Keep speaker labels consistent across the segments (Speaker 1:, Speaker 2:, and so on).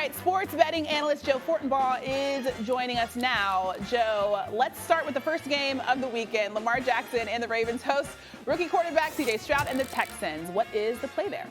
Speaker 1: right, sports betting analyst Joe Fortenbaugh is joining us now. Joe, let's start with the first game of the weekend. Lamar Jackson and the Ravens host rookie quarterback C.J. Stroud and the Texans. What is the play there?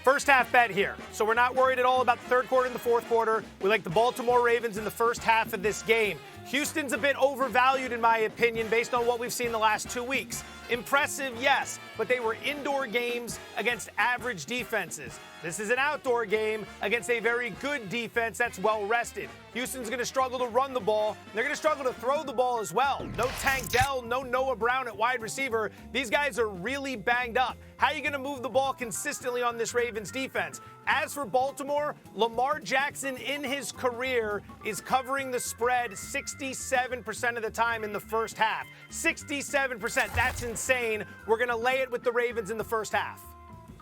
Speaker 2: First half bet here. So we're not worried at all about the third quarter and the fourth quarter. We like the Baltimore Ravens in the first half of this game. Houston's a bit overvalued, in my opinion, based on what we've seen the last 2 weeks. Impressive, yes, but they were indoor games against average defenses. This is an outdoor game against a very good defense that's well-rested. Houston's going to struggle to run the ball. They're going to struggle to throw the ball as well. No Tank Dell, no Noah Brown at wide receiver. These guys are really banged up. How are you going to move the ball consistently on this Ravens defense? As for Baltimore, Lamar Jackson in his career is covering the spread 67% of the time in the first half. 67%. That's insane. We're going to lay it with the Ravens in the first half.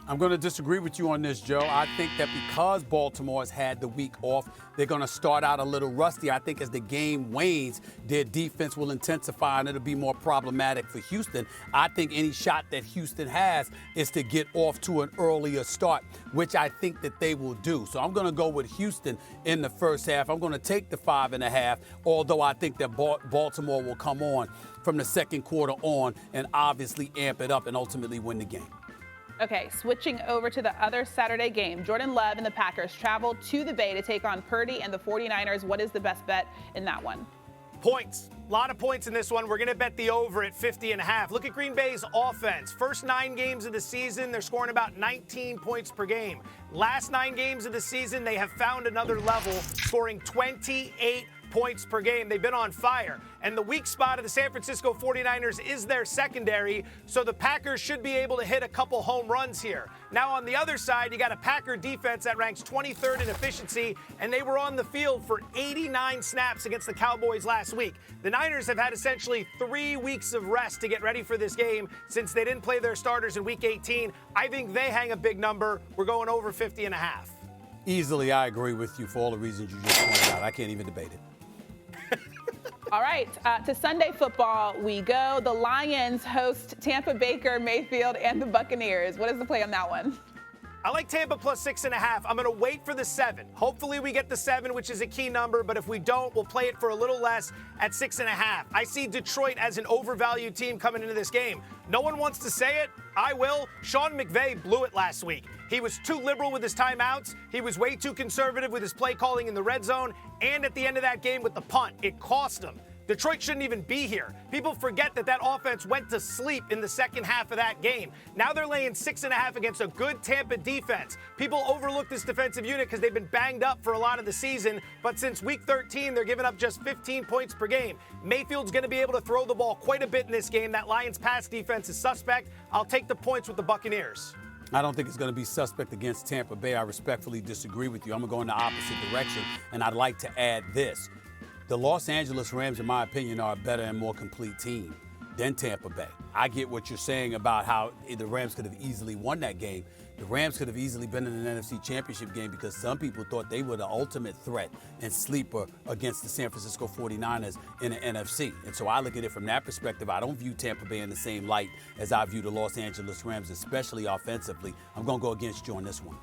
Speaker 3: I'm going to disagree with you on this, Joe. I think that because Baltimore has had the week off, they're going to start out a little rusty. I think as the game wanes, their defense will intensify and it'll be more problematic for Houston. I think any shot that Houston has is to get off to an earlier start, which I think that they will do. So I'm going to go with Houston in the first half. I'm going to take the 5.5, although I think that Baltimore will come on from the second quarter on and obviously amp it up and ultimately win the game.
Speaker 1: Okay, switching over to the other Saturday game. Jordan Love and the Packers travel to the Bay to take on Purdy and the 49ers. What is the best bet in that one?
Speaker 2: Points. A lot of points in this one. We're going to bet the over at 50.5. Look at Green Bay's offense. First 9 games of the season, they're scoring about 19 points per game. Last 9 games of the season, they have found another level, scoring 28 points per game. They've been on fire. And the weak spot of the San Francisco 49ers is their secondary, so the Packers should be able to hit a couple home runs here. Now on the other side, you got a Packer defense that ranks 23rd in efficiency, and they were on the field for 89 snaps against the Cowboys last week. The Niners have had essentially 3 weeks of rest to get ready for this game since they didn't play their starters in Week 18. I think they hang a big number. We're going over 50.5.
Speaker 3: Easily, I agree with you for all the reasons you just pointed out. I can't even debate it.
Speaker 1: All right, to Sunday football we go. The Lions host Tampa, Baker Mayfield, and the Buccaneers. What is the play on that one?
Speaker 2: I like Tampa plus 6.5. I'm going to wait for the 7. Hopefully we get the 7, which is a key number, but if we don't, we'll play it for a little less at 6.5. I see Detroit as an overvalued team coming into this game. No one wants to say it. I will. Sean McVay blew it last week. He was too liberal with his timeouts. He was way too conservative with his play calling in the red zone. And at the end of that game with the punt, it cost him. Detroit shouldn't even be here. People forget that offense went to sleep in the second half of that game. Now they're laying 6.5 against a good Tampa defense. People overlook this defensive unit because they've been banged up for a lot of the season, but since week 13, they're giving up just 15 points per game. Mayfield's going to be able to throw the ball quite a bit in this game. That Lions pass defense is suspect. I'll take the points with the Buccaneers.
Speaker 3: I don't think it's going to be suspect against Tampa Bay. I respectfully disagree with you. I'm going to go in the opposite direction, and I'd like to add this. The Los Angeles Rams, in my opinion, are a better and more complete team than Tampa Bay. I get what you're saying about how the Rams could have easily won that game. The Rams could have easily been in an NFC Championship game because some people thought they were the ultimate threat and sleeper against the San Francisco 49ers in the NFC. And so I look at it from that perspective. I don't view Tampa Bay in the same light as I view the Los Angeles Rams, especially offensively. I'm going to go against you on this one.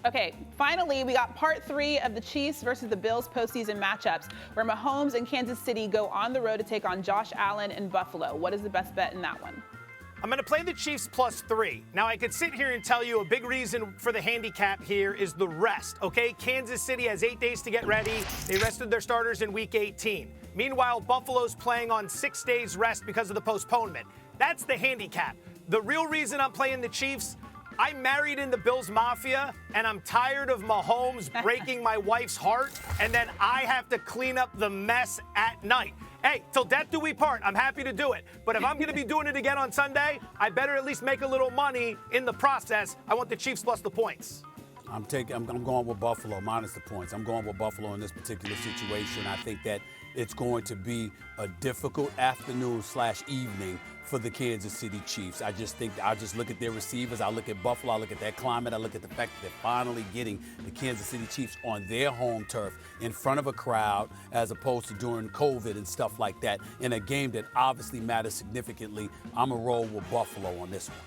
Speaker 1: Okay, finally, we got part 3 of the Chiefs versus the Bills postseason matchups, where Mahomes and Kansas City go on the road to take on Josh Allen and Buffalo. What is the best bet in that one?
Speaker 2: I'm going to play the Chiefs plus 3. Now, I could sit here and tell you a big reason for the handicap here is the rest, okay? Kansas City has 8 days to get ready. They rested their starters in Week 18. Meanwhile, Buffalo's playing on 6 days rest because of the postponement. That's the handicap. The real reason I'm playing the Chiefs, I married in the Bills Mafia, and I'm tired of Mahomes breaking my wife's heart, and then I have to clean up the mess at night. Hey, till death do we part. I'm happy to do it. But if I'm going to be doing it again on Sunday, I better at least make a little money in the process. I want the Chiefs plus the points.
Speaker 3: I'm going with Buffalo minus the points. I'm going with Buffalo in this particular situation. I think that it's going to be a difficult afternoon/evening for the Kansas City Chiefs. I just look at their receivers. I look at Buffalo. I look at that climate. I look at the fact that they're finally getting the Kansas City Chiefs on their home turf in front of a crowd as opposed to during COVID and stuff like that in a game that obviously matters significantly. I'm going to roll with Buffalo on this one.